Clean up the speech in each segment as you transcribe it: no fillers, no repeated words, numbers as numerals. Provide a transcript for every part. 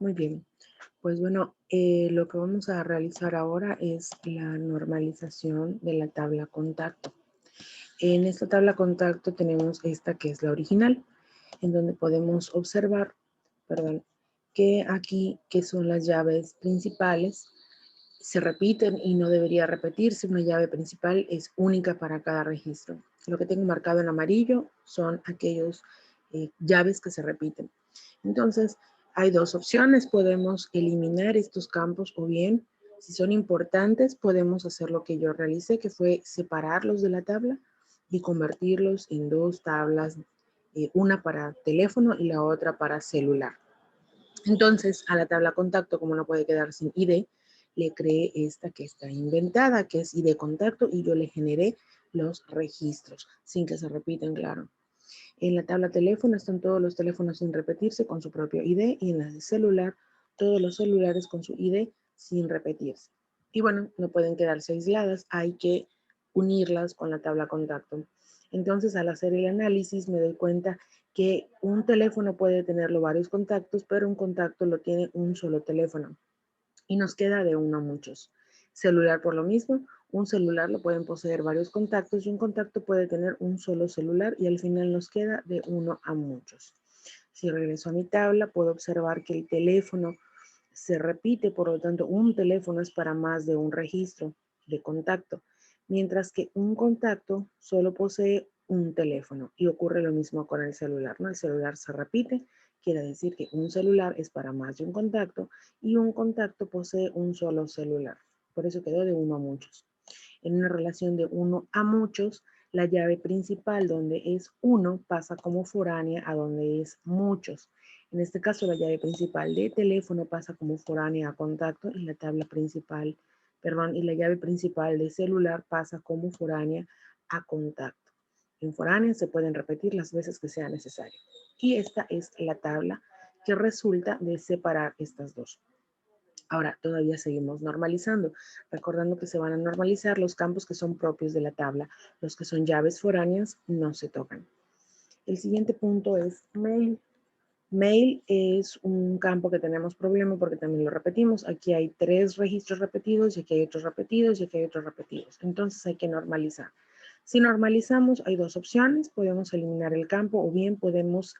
Muy bien. Pues bueno, lo que vamos a realizar ahora es la normalización de la tabla contacto. En esta tabla contacto tenemos esta que es la original, en donde podemos observar, perdón, que aquí, que son las llaves principales, se repiten y no debería repetirse. Una llave principal es única para cada registro. Lo que tengo marcado en amarillo son aquellos llaves que se repiten. Entonces, hay dos opciones. Podemos eliminar estos campos o bien, si son importantes, podemos hacer lo que yo realicé, que fue separarlos de la tabla y convertirlos en dos tablas, una para teléfono y la otra para celular. Entonces, a la tabla contacto, como no puede quedar sin ID, le creé esta que está inventada, que es ID contacto, y yo le generé los registros, sin que se repiten, claro. En la tabla teléfono están todos los teléfonos sin repetirse con su propio ID, y en la de celular, todos los celulares con su ID sin repetirse. Y bueno, no pueden quedarse aisladas, hay que unirlas con la tabla contacto. Entonces, al hacer el análisis, me doy cuenta que un teléfono puede tenerlo varios contactos, pero un contacto lo tiene un solo teléfono y nos queda de uno a muchos. Celular por lo mismo, un celular lo pueden poseer varios contactos y un contacto puede tener un solo celular y al final nos queda de uno a muchos. Si regreso a mi tabla, puedo observar que el teléfono se repite, por lo tanto, un teléfono es para más de un registro de contacto, mientras que un contacto solo posee un teléfono y ocurre lo mismo con el celular, ¿no? El celular se repite, quiere decir que un celular es para más de un contacto y un contacto posee un solo celular. Por eso quedó de uno a muchos. En una relación de uno a muchos, la llave principal donde es uno pasa como foránea a donde es muchos. En este caso, la llave principal de teléfono pasa como foránea a contacto y la tabla principal, perdón, y la llave principal de celular pasa como foránea a contacto. En foránea se pueden repetir las veces que sea necesario. Y esta es la tabla que resulta de separar estas dos. Ahora, todavía seguimos normalizando, recordando que se van a normalizar los campos que son propios de la tabla. Los que son llaves foráneas no se tocan. El siguiente punto es mail. Mail es un campo que tenemos problema porque también lo repetimos. Aquí hay 3 registros repetidos y aquí hay otros repetidos y aquí hay otros repetidos. Entonces hay que normalizar. Si normalizamos, hay dos opciones. Podemos eliminar el campo o bien podemos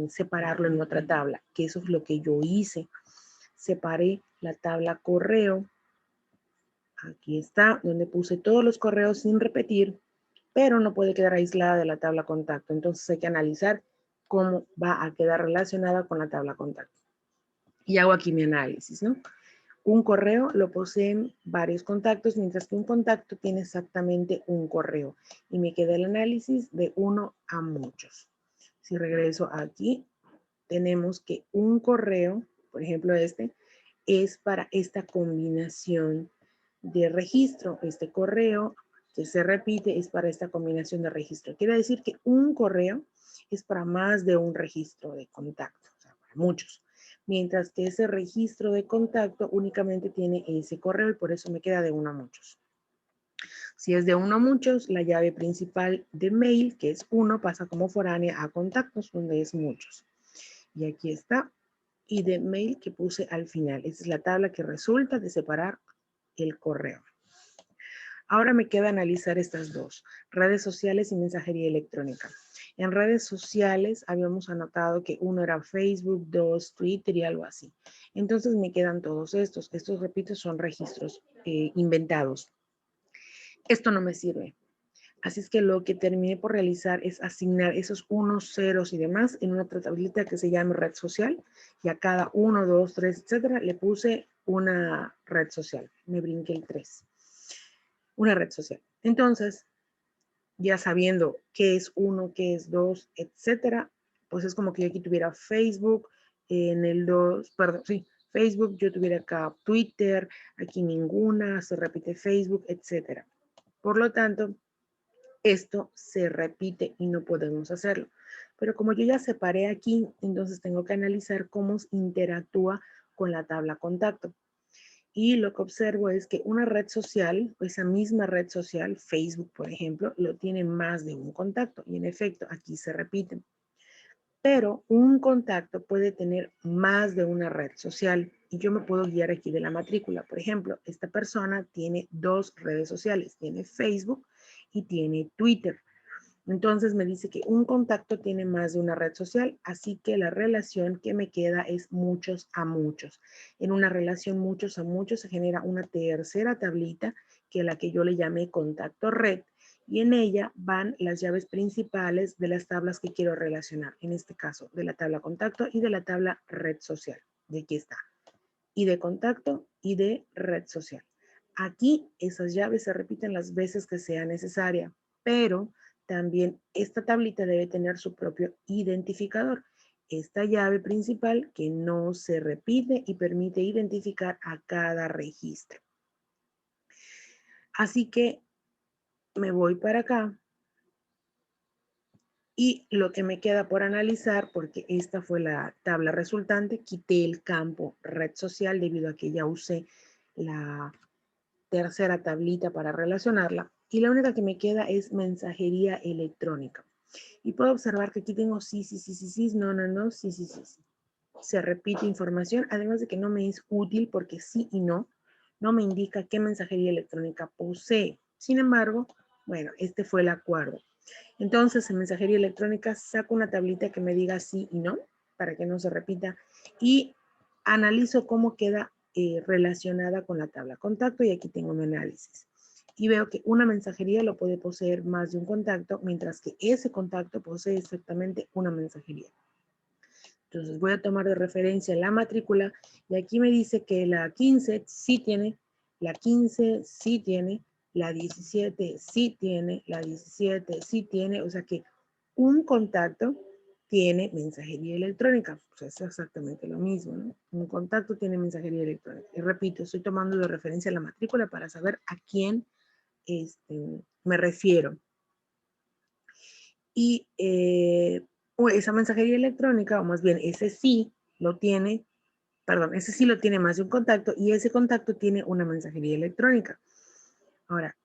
separarlo en otra tabla, que eso es lo que yo hice. Separé la tabla correo. Aquí está, donde puse todos los correos sin repetir, pero no puede quedar aislada de la tabla contacto. Entonces hay que analizar cómo va a quedar relacionada con la tabla contacto. Y hago aquí mi análisis, ¿no? Un correo lo poseen varios contactos, mientras que un contacto tiene exactamente un correo. Y me queda el análisis de uno a muchos. Si regreso aquí, tenemos que un correo, por ejemplo este, es para esta combinación de registro. Este correo que se repite es para esta combinación de registro. Quiere decir que un correo es para más de un registro de contacto, o sea, para muchos. Mientras que ese registro de contacto únicamente tiene ese correo y por eso me queda de uno a muchos. Si es de uno a muchos, la llave principal de mail, que es uno, pasa como foránea a contactos, donde es muchos. Y aquí está, y de mail que puse al final. Esta es la tabla que resulta de separar el correo. Ahora me queda analizar estas dos, redes sociales y mensajería electrónica. En redes sociales habíamos anotado que uno era Facebook, dos Twitter y algo así. Entonces me quedan todos estos. Estos, repito, son registros inventados. Esto no me sirve. Así es que lo que terminé por realizar es asignar esos unos, ceros y demás en una tablita que se llama red social y a cada 1, 2, 3, etcétera, le puse una red social. Me brinqué el 3. Una red social. Entonces, ya sabiendo qué es 1, qué es 2, etcétera, pues es como que yo aquí tuviera Facebook, en el 2, perdón, sí, Facebook, yo tuviera acá Twitter, aquí ninguna, se repite Facebook, etcétera. Por lo tanto, esto se repite y no podemos hacerlo. Pero como yo ya separé aquí, entonces tengo que analizar cómo interactúa con la tabla contacto. Y lo que observo es que una red social, esa misma red social, Facebook por ejemplo, lo tiene más de un contacto. Y en efecto, aquí se repiten. Pero un contacto puede tener más de una red social y yo me puedo guiar aquí de la matrícula. Por ejemplo, esta persona tiene 2 redes sociales, tiene Facebook y tiene Twitter. Entonces me dice que un contacto tiene más de una red social, así que la relación que me queda es muchos a muchos. En una relación muchos a muchos se genera una tercera tablita, que es la que yo le llamé contacto red, y en ella van las llaves principales de las tablas que quiero relacionar. En este caso, de la tabla contacto y de la tabla red social. De aquí está. Y de contacto y de red social. Aquí esas llaves se repiten las veces que sea necesaria, pero también esta tablita debe tener su propio identificador. Esta llave principal que no se repite y permite identificar a cada registro. Así que me voy para acá y lo que me queda por analizar, porque esta fue la tabla resultante, quité el campo red social debido a que ya usé la tercera tablita para relacionarla y la única que me queda es mensajería electrónica. Y puedo observar que aquí tengo sí, sí, sí, sí, sí, no, no, no, sí, sí, sí, sí. Se repite información, además de que no me es útil porque sí y no, no me indica qué mensajería electrónica posee. Sin embargo, bueno, este fue el acuerdo. Entonces, en mensajería electrónica saco una tablita que me diga sí y no, para que no se repita, y analizo cómo queda relacionada con la tabla contacto, y aquí tengo mi análisis. Y veo que una mensajería lo puede poseer más de un contacto, mientras que ese contacto posee exactamente una mensajería. Entonces voy a tomar de referencia la matrícula, y aquí me dice que la 15 sí tiene, la 15 sí tiene, la 17 sí tiene, la 17 sí tiene, o sea que un contacto tiene mensajería electrónica. Pues es exactamente lo mismo, ¿no? Un contacto tiene mensajería electrónica. Y repito, estoy tomando de referencia la matrícula para saber a quién me refiero. Y esa mensajería electrónica, o más bien ese sí lo tiene, perdón, ese sí lo tiene más de un contacto, y ese contacto tiene una mensajería electrónica. Ahora,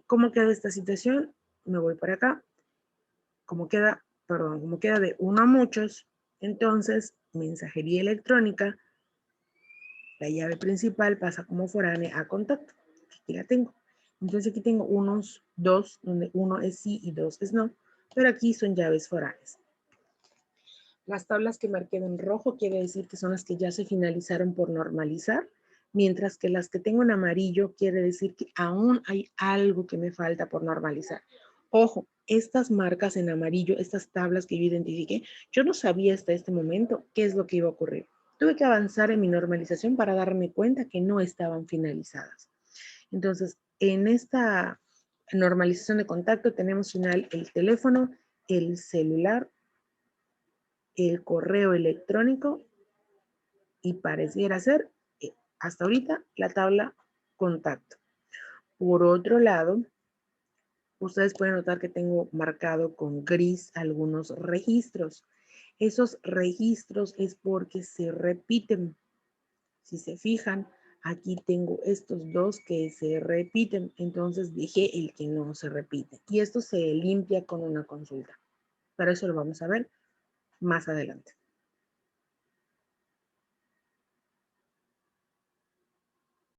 ¿cómo queda esta situación? Me voy para acá. Como queda de uno a muchos, entonces mensajería electrónica, la llave principal pasa como foránea a contacto. Aquí la tengo. Entonces aquí tengo unos dos, donde uno es sí y dos es no, pero aquí son llaves foráneas. Las tablas que marqué en rojo quiere decir que son las que ya se finalizaron por normalizar, mientras que las que tengo en amarillo quiere decir que aún hay algo que me falta por normalizar. Ojo, estas marcas en amarillo, estas tablas que yo identifiqué, yo no sabía hasta este momento qué es lo que iba a ocurrir. Tuve que avanzar en mi normalización para darme cuenta que no estaban finalizadas. Entonces, en esta normalización de contacto tenemos final el teléfono, el celular, el correo electrónico y pareciera ser, hasta ahorita, la tabla contacto. Por otro lado, ustedes pueden notar que tengo marcado con gris algunos registros. Esos registros es porque se repiten. Si se fijan, aquí tengo estos dos que se repiten, entonces dejé el que no se repite. Y esto se limpia con una consulta. Pero eso lo vamos a ver más adelante.